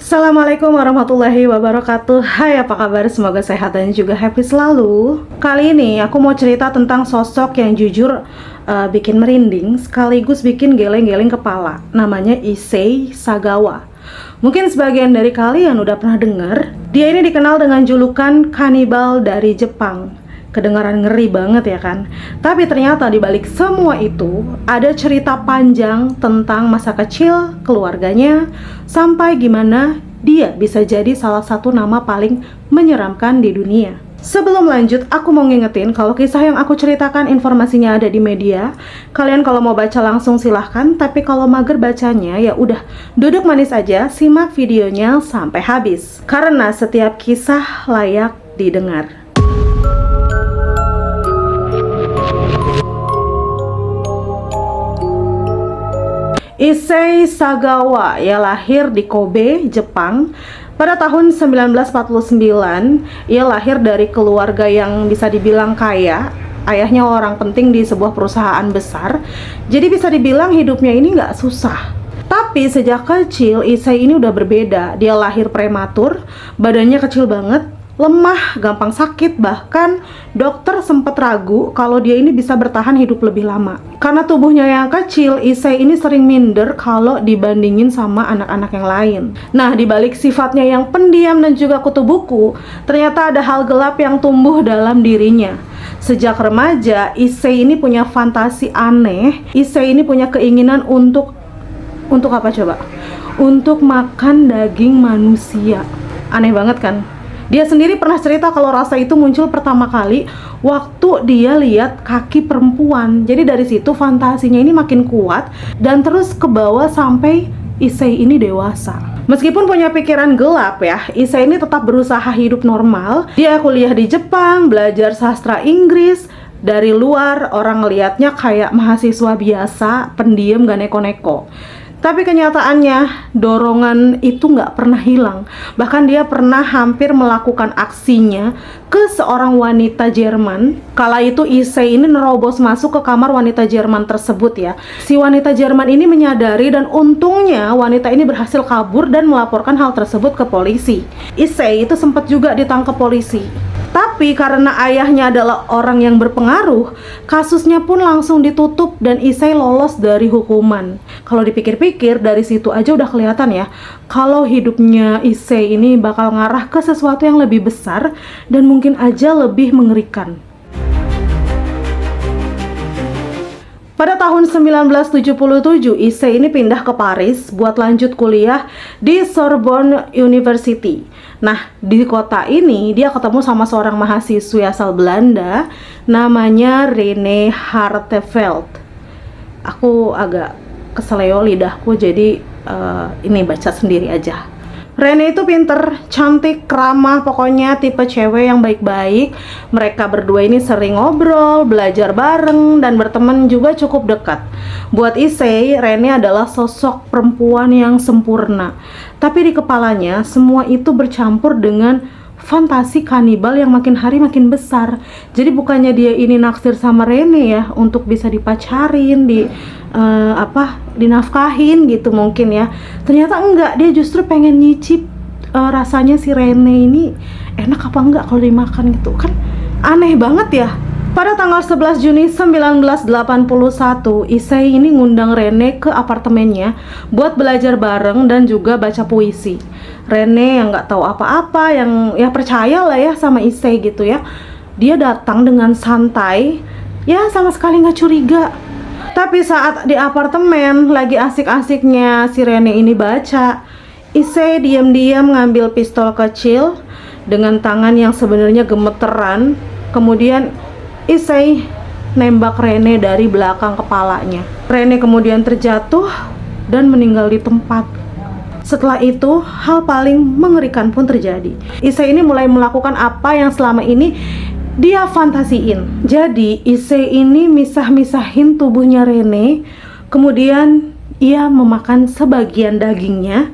Assalamualaikum warahmatullahi wabarakatuh. Hai, apa kabar? Semoga sehat dan juga happy selalu. Kali ini aku mau cerita tentang sosok yang jujur bikin merinding sekaligus bikin geleng-geleng kepala. Namanya Issei Sagawa. Mungkin sebagian dari kalian udah pernah dengar. Dia ini dikenal dengan julukan kanibal dari Jepang. Kedengaran ngeri banget ya kan? Tapi ternyata di balik semua itu ada cerita panjang tentang masa kecil, keluarganya, sampai gimana dia bisa jadi salah satu nama paling menyeramkan di dunia. Sebelum lanjut, aku mau ngingetin kalau kisah yang aku ceritakan informasinya ada di media. Kalian kalau mau baca langsung silahkan, tapi kalau mager bacanya ya udah duduk manis aja, simak videonya sampai habis. Karena setiap kisah layak didengar. Issei Sagawa ya lahir di Kobe, Jepang pada tahun 1949. Ia lahir dari keluarga yang bisa dibilang kaya. Ayahnya orang penting di sebuah perusahaan besar. Jadi bisa dibilang hidupnya ini nggak susah. Tapi sejak kecil Issei ini udah berbeda. Dia lahir prematur, badannya kecil banget, lemah, gampang sakit, bahkan dokter sempat ragu kalau dia ini bisa bertahan hidup lebih lama. Karena tubuhnya yang kecil, Issei ini sering minder kalau dibandingin sama anak-anak yang lain. Nah, dibalik sifatnya yang pendiam dan juga kutu buku, ternyata ada hal gelap yang tumbuh dalam dirinya. Sejak remaja, Issei ini punya fantasi aneh. Issei ini punya keinginan untuk apa coba? Untuk makan daging manusia. Aneh banget kan? Dia sendiri pernah cerita kalau rasa itu muncul pertama kali waktu dia lihat kaki perempuan. Jadi dari situ fantasinya ini makin kuat dan terus ke bawah sampai Issei ini dewasa. Meskipun punya pikiran gelap ya, Issei ini tetap berusaha hidup normal. Dia kuliah di Jepang, belajar sastra Inggris. Dari luar orang ngelihatnya kayak mahasiswa biasa, pendiam, gak neko-neko. Tapi kenyataannya dorongan itu nggak pernah hilang. Bahkan dia pernah hampir melakukan aksinya ke seorang wanita Jerman. Kala itu Issei ini nerobos masuk ke kamar wanita Jerman tersebut ya. Si wanita Jerman ini menyadari dan untungnya wanita ini berhasil kabur dan melaporkan hal tersebut ke polisi. Issei itu sempat juga ditangkap polisi. Tapi karena ayahnya adalah orang yang berpengaruh, kasusnya pun langsung ditutup dan Issei lolos dari hukuman. Kalau dipikir-pikir dari situ aja udah kelihatan ya, kalau hidupnya Issei ini bakal ngarah ke sesuatu yang lebih besar dan mungkin aja lebih mengerikan. Pada tahun 1977, Issei ini pindah ke Paris buat lanjut kuliah di Sorbonne University. Nah, di kota ini dia ketemu sama seorang mahasiswi asal Belanda namanya Rene Hartevelt. Aku agak keseleo lidahku, jadi ini baca sendiri aja. Rene itu pinter, cantik, ramah, pokoknya tipe cewek yang baik-baik. Mereka berdua ini sering ngobrol, belajar bareng, dan berteman juga cukup dekat. Buat Issei, Rene adalah sosok perempuan yang sempurna. Tapi di kepalanya, semua itu bercampur dengan fantasi kanibal yang makin hari makin besar. Jadi bukannya dia ini naksir sama Rene ya, untuk bisa dipacarin, dinafkahin gitu mungkin ya. Ternyata enggak, dia justru pengen nyicip rasanya si Rene ini enak apa enggak kalau dimakan gitu. Kan aneh banget ya. Pada tanggal 11 Juni 1981, Issei ini ngundang Rene ke apartemennya buat belajar bareng dan juga baca puisi. Rene yang nggak tahu apa-apa, yang ya percaya lah ya sama Issei gitu ya. Dia datang dengan santai, ya sama sekali nggak curiga. Tapi saat di apartemen lagi asik-asiknya si Rene ini baca, Issei diam-diam ngambil pistol kecil dengan tangan yang sebenarnya gemeteran. Kemudian Issei nembak Rene dari belakang kepalanya. Rene kemudian terjatuh dan meninggal di tempat. Setelah itu, hal paling mengerikan pun terjadi. Issei ini mulai melakukan apa yang selama ini dia fantasiin. Jadi Issei ini misah-misahin tubuhnya Rene, kemudian ia memakan sebagian dagingnya.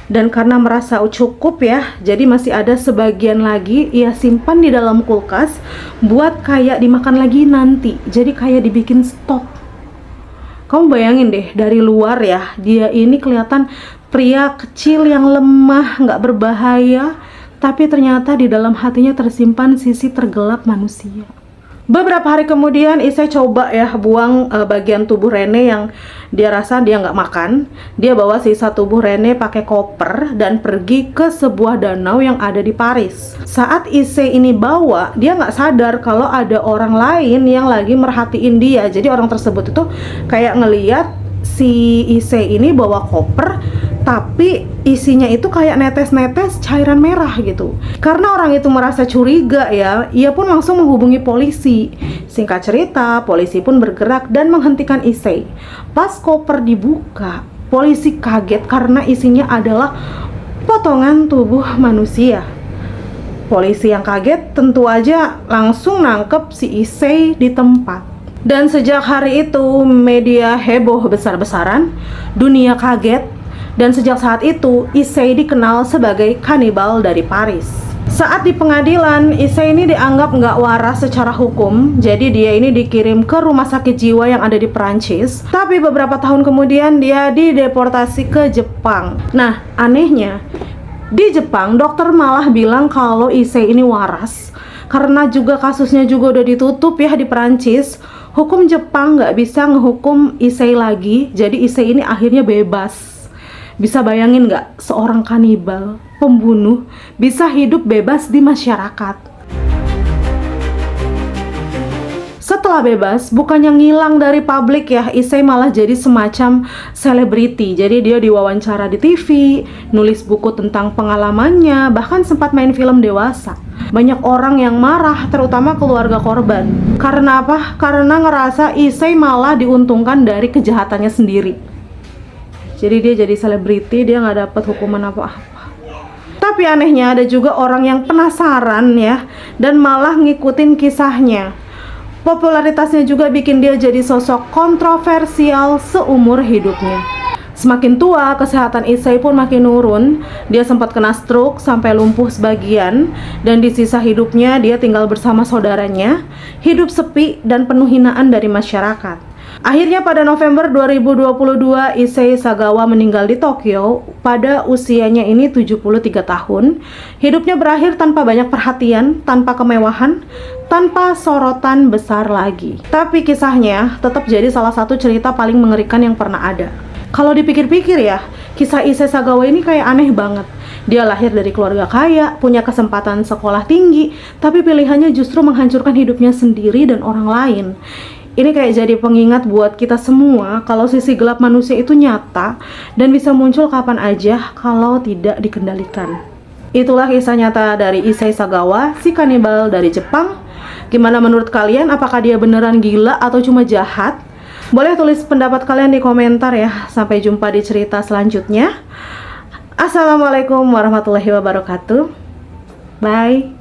Dan karena merasa cukup ya, jadi masih ada sebagian lagi ia simpan di dalam kulkas buat kayak dimakan lagi nanti. Jadi kayak dibikin stok. Kamu bayangin deh, dari luar ya, dia ini kelihatan Pria kecil yang lemah, nggak berbahaya, tapi ternyata di dalam hatinya tersimpan sisi tergelap manusia. Beberapa hari kemudian Isai coba ya buang bagian tubuh Rene yang dia rasa dia nggak makan. Dia bawa sisa tubuh Rene pakai koper dan pergi ke sebuah danau yang ada di Paris. Saat Isai ini bawa, dia nggak sadar kalau ada orang lain yang lagi merhatiin dia. Jadi orang tersebut itu kayak ngeliat si Isai ini bawa koper, tapi isinya itu kayak netes-netes cairan merah gitu. Karena orang itu merasa curiga ya, ia pun langsung menghubungi polisi. Singkat cerita, polisi pun bergerak dan menghentikan Isai. Pas koper dibuka, polisi kaget karena isinya adalah potongan tubuh manusia. Polisi yang kaget tentu aja langsung nangkep si Isai di tempat. Dan sejak hari itu media heboh besar-besaran, dunia kaget. Dan sejak saat itu, Isai dikenal sebagai kanibal dari Paris. Saat di pengadilan, Isai ini dianggap nggak waras secara hukum. Jadi dia ini dikirim ke rumah sakit jiwa yang ada di Perancis. Tapi beberapa tahun kemudian dia dideportasi ke Jepang. Nah, anehnya, di Jepang dokter malah bilang kalau Isai ini waras. Karena juga kasusnya juga udah ditutup ya di Perancis. Hukum Jepang nggak bisa ngehukum Isai lagi. Jadi Isai ini akhirnya bebas. Bisa bayangin nggak seorang kanibal, pembunuh, bisa hidup bebas di masyarakat. Setelah bebas, bukannya ngilang dari publik ya, Isai malah jadi semacam selebriti. Jadi dia diwawancara di TV, nulis buku tentang pengalamannya, bahkan sempat main film dewasa. Banyak orang yang marah, terutama keluarga korban. Karena apa? Karena ngerasa Isai malah diuntungkan dari kejahatannya sendiri. Jadi dia jadi selebriti, dia nggak dapat hukuman apa-apa. Tapi anehnya ada juga orang yang penasaran ya, dan malah ngikutin kisahnya. Popularitasnya juga bikin dia jadi sosok kontroversial seumur hidupnya. Semakin tua, kesehatan Isai pun makin nurun. Dia sempat kena stroke sampai lumpuh sebagian, dan di sisa hidupnya dia tinggal bersama saudaranya, hidup sepi dan penuh hinaan dari masyarakat. Akhirnya pada November 2022, Issei Sagawa meninggal di Tokyo pada usianya ini 73 tahun. Hidupnya berakhir tanpa banyak perhatian, tanpa kemewahan, tanpa sorotan besar lagi. Tapi kisahnya tetap jadi salah satu cerita paling mengerikan yang pernah ada. Kalau dipikir-pikir ya, kisah Issei Sagawa ini kayak aneh banget. Dia lahir dari keluarga kaya, punya kesempatan sekolah tinggi, tapi pilihannya justru menghancurkan hidupnya sendiri dan orang lain. Ini kayak jadi pengingat buat kita semua kalau sisi gelap manusia itu nyata dan bisa muncul kapan aja kalau tidak dikendalikan. Itulah kisah nyata dari Issei Sagawa, si kanibal dari Jepang. Gimana menurut kalian? Apakah dia beneran gila atau cuma jahat? Boleh tulis pendapat kalian di komentar ya. Sampai jumpa di cerita selanjutnya. Assalamualaikum warahmatullahi wabarakatuh. Bye.